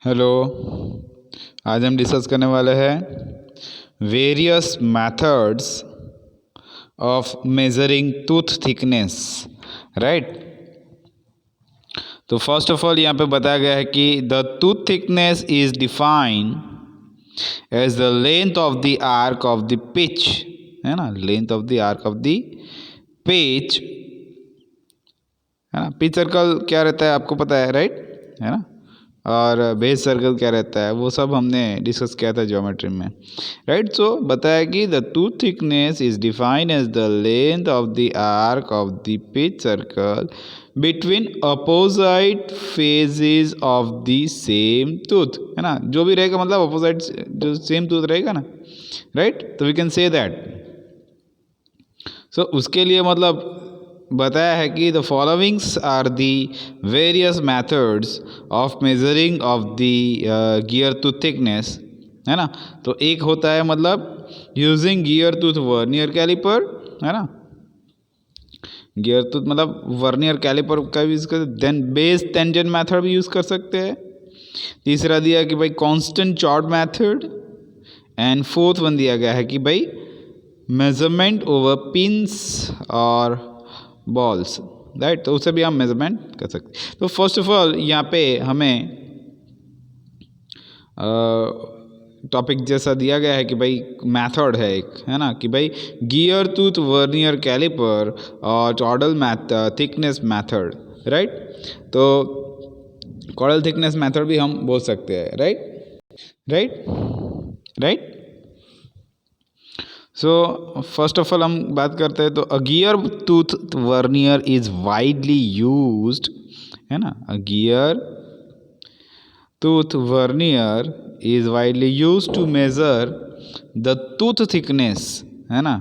Hello. आज हम discuss करने वाले हैं various methods of measuring tooth thickness. Right. तो फर्स्ट ऑफ ऑल यहाँ पे बताया गया है कि the tooth thickness is defined as the length of the arc of the pitch, है ना, length of the arc of the pitch, है ना। पिच सर्कल क्या रहता है आपको पता है, राइट, है ना। और बेस सर्कल क्या रहता है वो सब हमने डिस्कस किया था ज्योमेट्री में, राइट। सो बताया कि the tooth thickness is defined as the length of the arc of the pitch circle between opposite faces of the same tooth, है ना। जो भी रहेगा मतलब अपोजिट जो सेम टूथ रहेगा ना, राइट। तो we can say that. So उसके लिए मतलब बताया है कि the followings are the various methods of measuring of the gear tooth thickness, है ना। तो एक होता है मतलब using gear tooth vernier calliper, है ना। गियर टूथ मतलब वर्नियर कैलिपर का यूज़ कर, देन बेस टेंजेंट मेथड भी यूज़ कर सकते हैं। तीसरा दिया कि भाई constant chord method, and fourth one दिया गया है कि भाई मेजरमेंट ओवर पिंस और बॉल्स, राइट। तो उससे भी हम मेजरमेंट कर सकते हैं। तो फर्स्ट ऑफ ऑल यहाँ पे हमें टॉपिक जैसा दिया गया है कि भाई मेथड है एक, है ना, कि भाई गियर टूथ वर्नियर कैलिपर और चॉर्डल थिकनेस मेथड, राइट। तो कॉर्डल थिकनेस मेथड भी हम बोल सकते हैं, right right right. So first of all हम बात करते हैं तो a gear tooth vernier is widely used, है ना। A gear tooth vernier is widely used to measure the tooth thickness, है ना,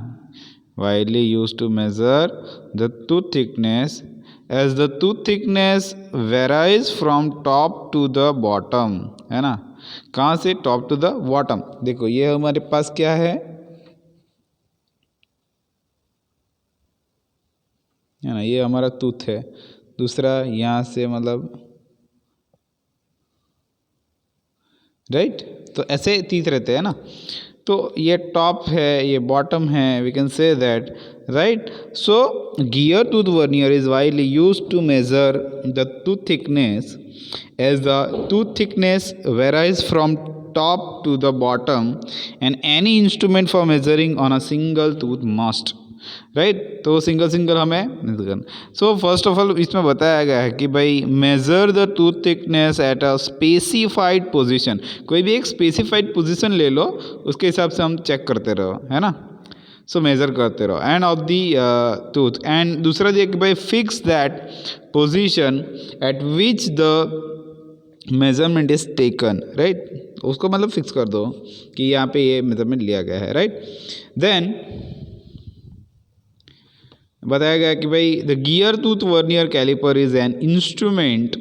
widely used to measure the tooth thickness as the tooth thickness varies from top to the bottom, है ना। कहाँ से top to the bottom? देखो ये हमारे पास क्या है ना, ये हमारा टूथ है। दूसरा यहाँ से मतलब, राइट। तो ऐसे तीत रहते हैं ना। तो ये टॉप है, ये बॉटम है, we can say that, right. So gear tooth vernier is widely use to measure the tooth thickness as the tooth thickness varies from top to the bottom and any instrument for measuring on a single tooth must, right. तो single single हमें नहीं करना। सो first of all इसमें बताया गया है कि भाई major the tooth thickness at a specified position. कोई भी एक स्पेसिफाइड पोजीशन ले लो, उसके हिसाब से हम चेक करते रहो, है ना। सो मेजर करते रहो end of the tooth. And दूसरा दिया कि भाई fix that position eight which the measurement is taken, right. उसको मतलब फिक्स कर दो कि यहाँ पे ये मेजरमेंट लिया गया है, राइट। देन बताया गया कि भाई the gear tooth vernier caliper is an instrument,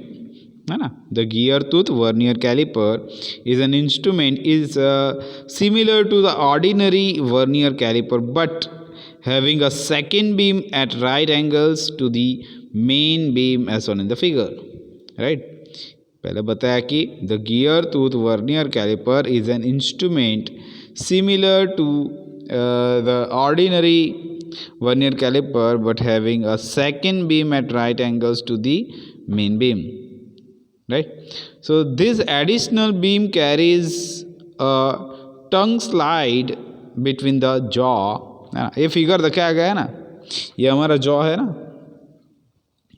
है ना। The gear tooth vernier caliper is an instrument is similar to the ordinary vernier caliper but having a second beam at right angles to the main beam as on in the figure, right. पहले बताया कि the gear tooth vernier caliper is an instrument similar to the ordinary vernier caliper but having a second beam at right angles to the main beam, right. So this additional beam carries a tongue slide between the jaw, ये figure दिखाया गया है ना, ये हमारा jaw है ना,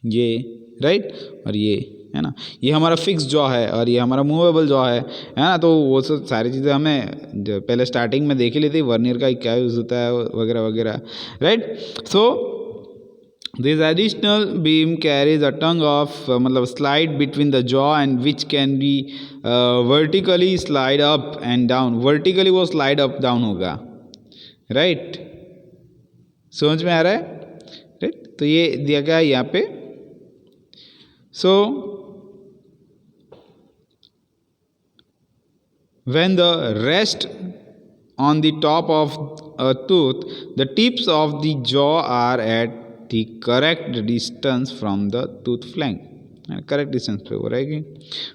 ये, राइट। और ये है ना, ये हमारा फिक्स जॉ है और ये हमारा मूवेबल जॉ है ना। तो वो सब सारी चीज़ें हमें पहले स्टार्टिंग में देख ही ली थी, वर्नियर का क्या यूज़ होता है वगैरह वगैरह, right. So this additional beam carries a tongue of मतलब slide between the jaw and which can be vertically slide up and down. Vertically वो स्लाइड अप डाउन होगा, राइट। समझ में आ रहा है, राइट। तो ये दिया गया है यहाँ पे। So when the rest on the top of a tooth, the tips of the jaw are at the correct distance from the tooth flank, correct distance पे वो रहेगी।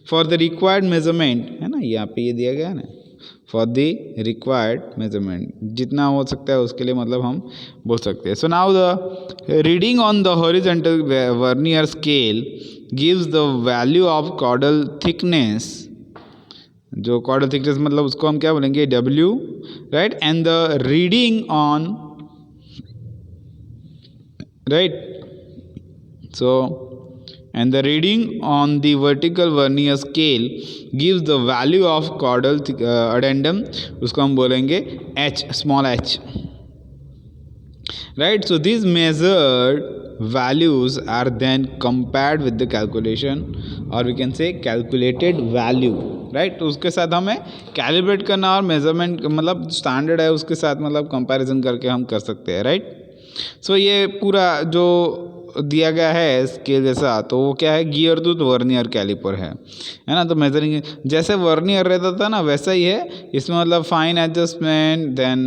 फॉर द रिक्वायर्ड मेजरमेंट है ना, यहाँ पे ये दिया गया है ना, फॉर द रिक्वायर्ड मेजरमेंट, जितना हो सकता है उसके लिए मतलब हम बोल सकते हैं। So now the reading on the horizontal vernier scale gives the value of chordal thickness, जो कॉर्डल थिकनेस मतलब उसको हम क्या बोलेंगे, W, right, and the reading on, right, so and the reading on the vertical vernier scale gives the value of caudal addendum, उसको हम बोलेंगे h, small h, right. So these measured values are then compared with the calculation, or we can say calculated value, right. तो उसके साथ हमें calibrate करना और measurement मतलब स्टैंडर्ड है उसके साथ मतलब कंपैरिजन करके हम कर सकते हैं, राइट. सो ये पूरा जो दिया गया है स्केल जैसा, तो वो क्या है, गियर टूथ वर्नियर कैलिपर है ना. तो मेजरिंग जैसे वर्नियर रहता था ना वैसा ही है इसमें, मतलब fine adjustment, then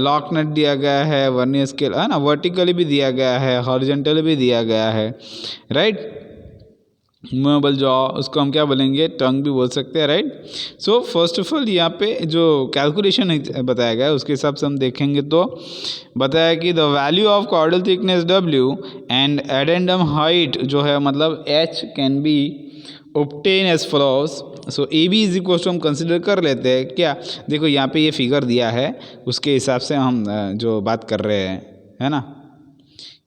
lock nut दिया गया है, वर्नियर स्केल है ना, वर्टिकली भी दिया गया है, हॉरिजॉन्टली भी दिया गया है, राइट. मूवेबल जॉ, उसको हम क्या बोलेंगे, टंग भी बोल सकते हैं, right. So first of all यहाँ पे जो कैलकुलेशन बताया गया है उसके हिसाब से हम देखेंगे तो बताया कि the value of chordal thickness W and addendum height जो है मतलब H can be obtain as follows. So AB is equal to हम कंसिडर कर लेते हैं क्या, देखो यहाँ पे ये फिगर दिया है उसके हिसाब से हम जो बात कर रहे हैं, है ना,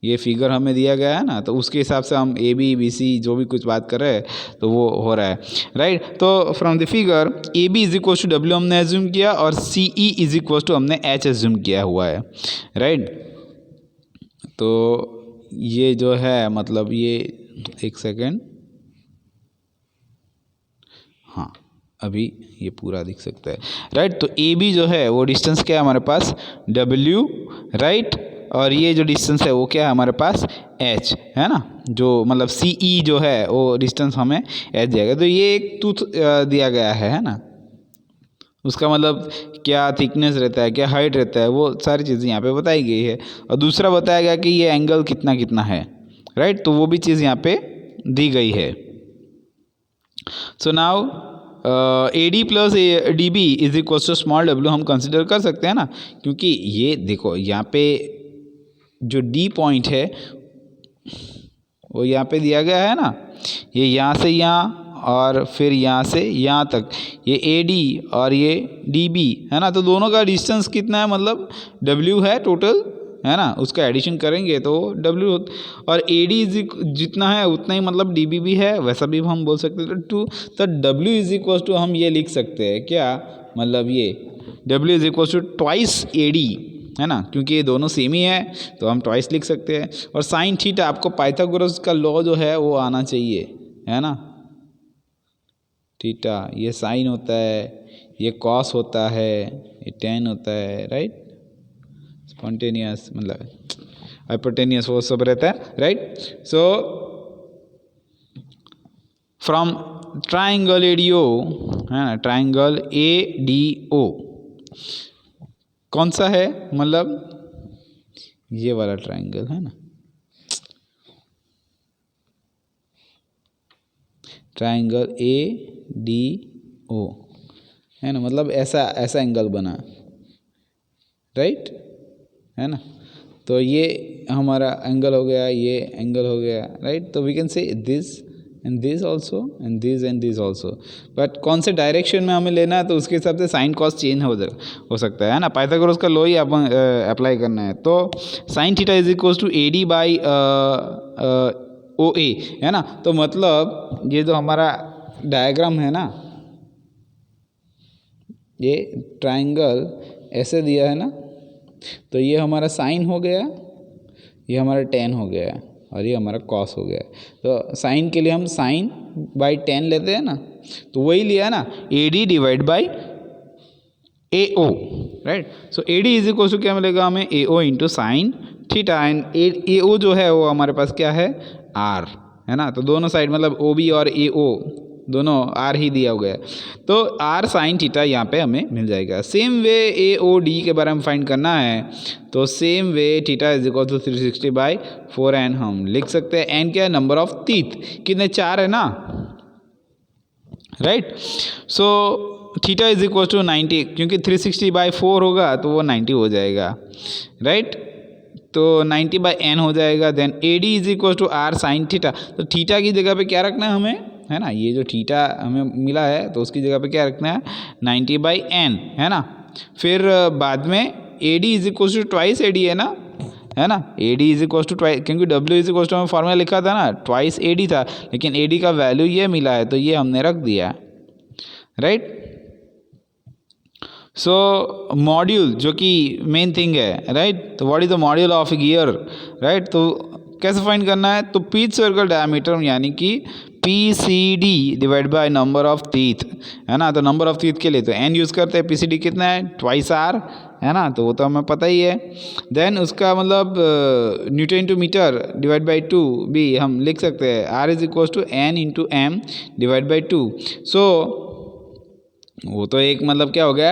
ये फिगर हमें दिया गया है ना, तो उसके हिसाब से हम AB BC जो भी कुछ बात कर रहे हैं तो वो हो रहा है, राइट. तो from the figure AB is equal to W हमने एज्यूम किया और CE इज इक्वल टू हमने H एज्यूम किया हुआ है, राइट. तो ये जो है मतलब ये एक सेकेंड, हाँ अभी ये पूरा दिख सकता है, राइट. तो AB जो है वो डिस्टेंस क्या है हमारे पास, W, राइट. और ये जो डिस्टेंस है वो क्या है हमारे पास, H है ना, जो मतलब CE जो है वो डिस्टेंस हमें H देगा. तो ये एक टूथ दिया गया है ना, उसका मतलब क्या थिकनेस रहता है, क्या हाइट रहता है, वो सारी चीज़ें यहाँ पे बताई गई है. और दूसरा बताया गया कि ये एंगल कितना कितना है, राइट. तो वो भी चीज़ यहाँ पे दी गई है. So now AD plus DB is equal to small W हम कंसिडर कर सकते हैं ना, क्योंकि ये देखो यहाँ पे जो D पॉइंट है वो यहाँ पे दिया गया है ना, ये यहाँ से यहाँ और फिर यहाँ से यहाँ तक, ये AD और ये DB है ना. तो दोनों का डिस्टेंस कितना है, मतलब W है टोटल, है ना, उसका एडिशन करेंगे तो W, और AD जितना है उतना ही मतलब DB भी है, वैसा भी हम बोल सकते हैं. तो W इज इक्वल टू हम ये लिख सकते हैं क्या, मतलब ये W is equal to twice AD है ना, क्योंकि ये दोनों सेम ही है तो हम ट्वाइस लिख सकते हैं. और साइन थीटा, आपको पाइथागोरस का लॉ जो है वो आना चाहिए, है ना. थीटा ये साइन होता है, ये कॉस होता है, ये टेन होता है, राइट. स्पॉन्टेनियस मतलब हाइपोटेनियस वो सब रहता है, right. So from triangle ADO है ना, ट्राइंगल ADO कौन सा है, मतलब ये वाला ट्राइंगल है ना, ट्राइंगल ADO है ना, मतलब ऐसा ऐसा एंगल बना, राइट, है ना. तो ये हमारा एंगल हो गया, ये एंगल हो गया, राइट. तो we can say this and this also and this also, but कौन से डायरेक्शन में हमें लेना है तो उसके हिसाब से साइन कॉस चेंज हो सकता है ना. पाइथागोरस का लॉ ही अप्लाई करना है. तो sine theta is equal to AD by OA है ना. तो मतलब ये जो हमारा डायग्राम है ना, ये ट्राइंगल ऐसे दिया है ना, तो ये हमारा साइन हो गया, ये हमारा टेन हो गया और ये हमारा कॉस हो गया. तो साइन के लिए हम साइन बाई टेन लेते हैं ना, तो वही लिया ना, AD divide by AO, right. So AD is equal to क्या मिलेगा हमें, AO into sine theta, and AO जो है वो हमारे पास क्या है, R है ना. तो दोनों साइड मतलब OB और AO दोनों आर ही दिया हुआ है, तो आर साइन थीटा यहाँ पे हमें मिल जाएगा। सेम वे ए ओ डी के बारे में फाइंड करना है, तो same way theta is equal to 360/4n हम लिख सकते हैं। एन क्या है? नंबर ऑफ टीथ, कितने? 4 है ना, right. So theta is equal to 90, क्योंकि 360/4 होगा तो वो 90 हो जाएगा, राइट। तो 90/n हो जाएगा। Then A D is equal to R sine theta, तो थीटा की जगह पे क्या रखना है हमें, है ना, ये जो थीटा हमें मिला है तो उसकी जगह पे क्या रखना है? 90/n, है ना। फिर बाद में A D is equal to twice A D है ना, है ना। A D is equal to twice, क्योंकि डब्ल्यू इज इक्वल टू हमें फॉर्मूला लिखा था ना, ट्वाइस ए डी था, लेकिन ए डी का वैल्यू ये मिला है तो ये हमने रख दिया, राइट। सो मॉड्यूल जो कि मेन थिंग है, राइट। तो what is the module of gear, right. तो कैसे फाइंड करना है? तो पिच सर्कल डायमीटर यानी कि P C D divide by number of teeth, है ना। तो नंबर ऑफ टीथ के लिए तो एन यूज़ करते हैं, पी सी डी कितना है? ट्वाइस आर, है ना, तो वो तो हमें पता ही है। देन उसका मतलब newton to metre divide by 2 भी हम लिख सकते हैं, R is equal to N into M divide by 2। So वो तो एक मतलब क्या हो गया,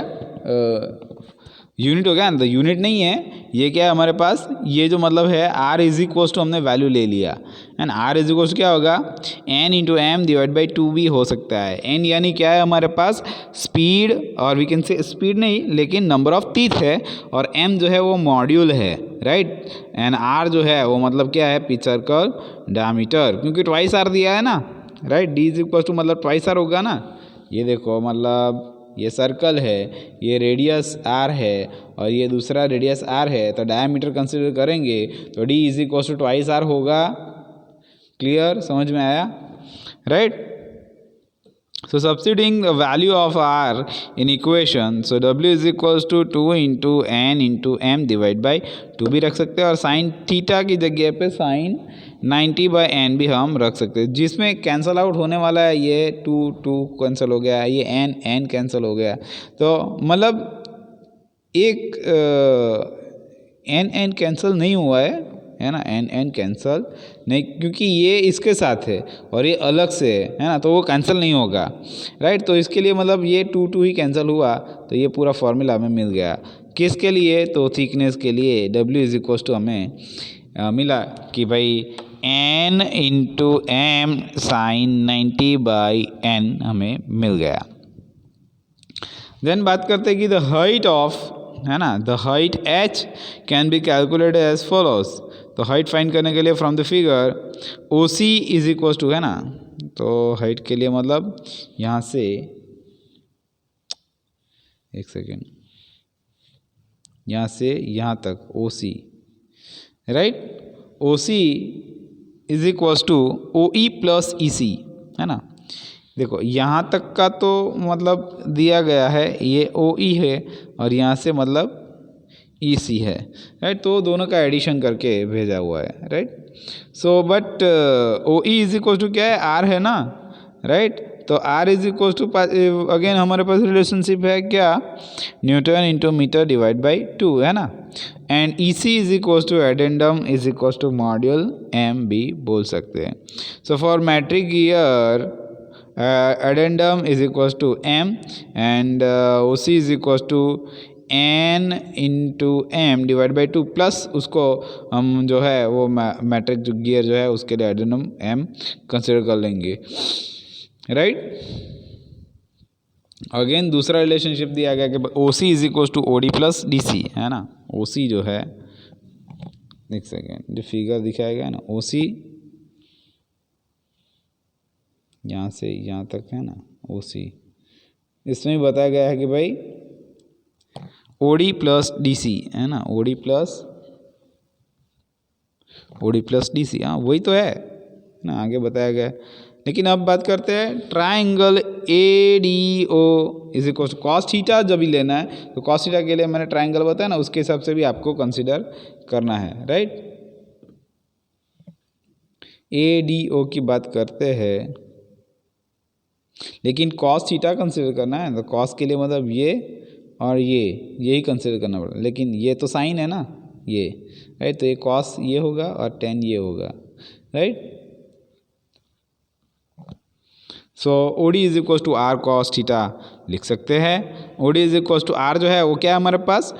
यूनिट हो गया ना, तो यूनिट नहीं है ये, क्या है हमारे पास, ये जो मतलब है आर इज इक्वल टू हमने वैल्यू ले लिया, and R is equal to क्या होगा? N into M divide by 2 भी हो सकता है। एन यानी क्या है हमारे पास? स्पीड, और वी कैन से स्पीड नहीं लेकिन नंबर ऑफ टीथ है, और एम जो है वो मॉड्यूल है, राइट। एंड आर जो है वो मतलब क्या है? पिच सर्कल डायमीटर, क्योंकि ट्वाइस आर दिया है ना, right. D is equal to मतलब ट्वाइस आर होगा ना। ये देखो मतलब ये सर्कल है, ये रेडियस आर है, और ये दूसरा रेडियस आर है, तो डायमीटर कंसीडर करेंगे तो D is equal to twice R होगा। क्लियर? समझ में आया, right. So substituting the value of r in equation, so w is equals to 2 into n into m divide by 2 भी रख सकते हैं, और साइन थीटा की जगह पे साइन 90/n भी हम रख सकते हैं, जिसमें कैंसल आउट होने वाला है, ये 2 कैंसिल हो गया, ये n कैंसिल हो गया, तो मतलब एक n कैंसिल नहीं हुआ है ना, n कैंसल नहीं, क्योंकि ये इसके साथ है और ये अलग से है ना, तो वो कैंसिल नहीं होगा, राइट। तो इसके लिए मतलब ये 2 ही कैंसिल हुआ, तो ये पूरा फॉर्मूला हमें मिल गया। किसके लिए? तो थिकनेस के लिए w इज इक्वल टू हमें मिला कि भाई n into M sign 90/n हमें मिल गया। देन बात करते हैं कि द हाइट ऑफ, है ना, the height h can be calculated as follows. तो हाइट फाइंड करने के लिए from the figure O C is equal to, है ना, तो हाइट के लिए मतलब यहाँ से, एक सेकेंड, यहाँ से यहाँ तक O C, right. O C is equal to O E plus E C, है ना। देखो यहाँ तक का तो मतलब दिया गया है, ये ओ ई है, और यहाँ से मतलब ई सी है, राइट। तो दोनों का एडिशन करके भेजा हुआ है, right. So but O E is equal to क्या है? आर है ना, राइट। तो R is equal to, again हमारे पास रिलेशनशिप है क्या? Newton into metre divide by 2, है ना। And E C is equal to addendum is equal to module M भी बोल सकते हैं। So for metric gear addendum is equals to m and OC is equals to n into M divide by 2 plus उसको हम जो है वो matric जो गियर जो है उसके लिए एडेंडम m कंसिडर कर लेंगे, राइट। अगेन दूसरा रिलेशनशिप दिया गया कि O C is equals to O D plus D C, है ना। ओ सी जो है, एक सेकेंड, जो फिगर दिखाया गया है ना, ओ सी यहाँ से यहाँ तक है ना, ओ सी, इसमें भी बताया गया है कि भाई O D plus D C, है ना, O D plus D C, हाँ वही तो है ना, आगे बताया गया है। लेकिन अब बात करते हैं triangle A D O is equal to cos theta. जब भी लेना है तो कॉस थीटा के लिए मैंने ट्राइंगल बताया ना, उसके हिसाब से भी आपको कंसिडर करना है, राइट। ए डी ओ की बात करते हैं, लेकिन कॉस थीटा कंसिडर करना है, तो कॉस के लिए मतलब ये और ये, यही कंसिडर करना पड़ेगा, लेकिन ये तो साइन है ना, ये, राइट। तो ये कॉस ये होगा और टेन ये होगा, right. So O D is equal to R cos theta लिख सकते हैं। O D is equal to R जो है वो क्या है हमारे पास,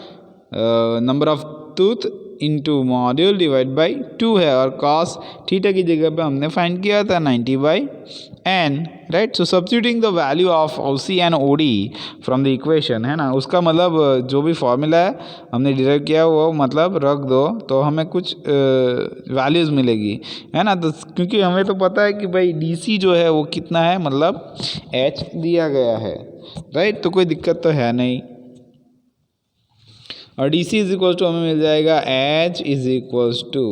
number of tooth into module divide by 2 है, और कॉस थीटा की जगह पे हमने फाइंड किया था 90/n, right. So substituting the value of O C and O D from the equation, है ना, उसका मतलब जो भी फॉर्मूला है हमने डिराइव किया वो मतलब रख दो तो हमें कुछ वैल्यूज़ मिलेगी, है ना। तो क्योंकि हमें तो पता है कि भाई डी सी जो है वो कितना है, मतलब h दिया गया है, राइट। तो कोई दिक्कत तो है नहीं। और D C is equal to हमें मिल जाएगा H is equal to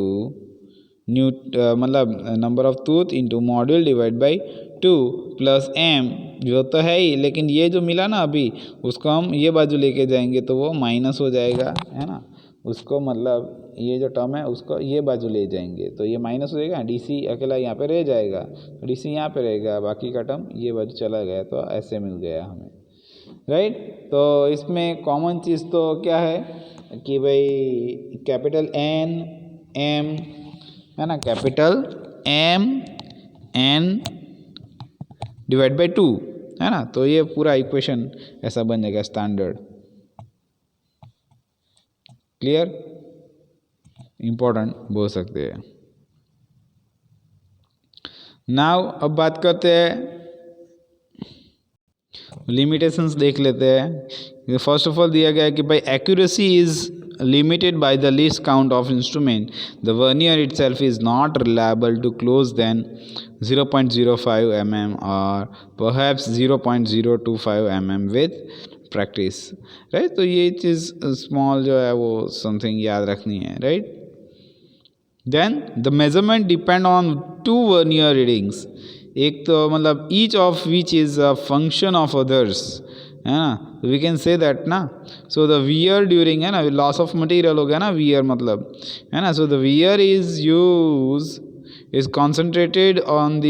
new मतलब number of tooth into module divide by 2 plus M, जो तो है ही, लेकिन ये जो मिला ना अभी उसको हम ये बाजू लेके जाएंगे तो वो माइनस हो जाएगा, है ना। उसको मतलब ये जो टर्म है उसको ये बाजू ले जाएंगे तो ये माइनस हो जाएगा, डी सी अकेला यहाँ पे रह जाएगा, डी सी यहाँ पे रहेगा, बाकी का टर्म ये बाजू चला गया, तो ऐसे मिल गया हमें, राइट। तो इसमें कॉमन चीज़ तो क्या है कि भाई कैपिटल एन एम, है ना, capital M N divide by 2, है ना। तो ये पूरा इक्वेशन ऐसा बन जाएगा स्टैंडर्ड। क्लियर, इम्पोर्टेंट बोल सकते हैं। नाउ अब बात करते हैं लिमिटेशंस, देख लेते हैं। फर्स्ट ऑफ ऑल दिया गया है कि भाई accuracy is limited by the least count of instrument, the vernier itself is not reliable to close then 0.05 mm और perhaps 0.025 mm with practice, right. तो ये चीज़ स्मॉल जो है वो समथिंग याद रखनी है, right. Then the measurement depend on 2 vernier readings, एक तो मतलब each of which is a function of others, है ना। वी कैन से दैट ना। सो द वियर ड्यूरिंग, है ना, लॉस ऑफ मटेरियल हो गया ना वियर मतलब, है ना। So the wear is use is concentrated on the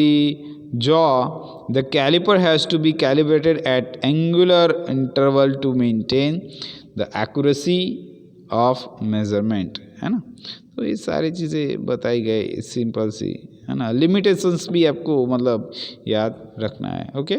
jaw, the caliper has to be calibrated at angular interval to maintain the accuracy of measurement, है ना। तो ये सारी चीज़ें बताई गई सिंपल सी, है ना। लिमिटेशंस भी आपको मतलब याद रखना है, ओके।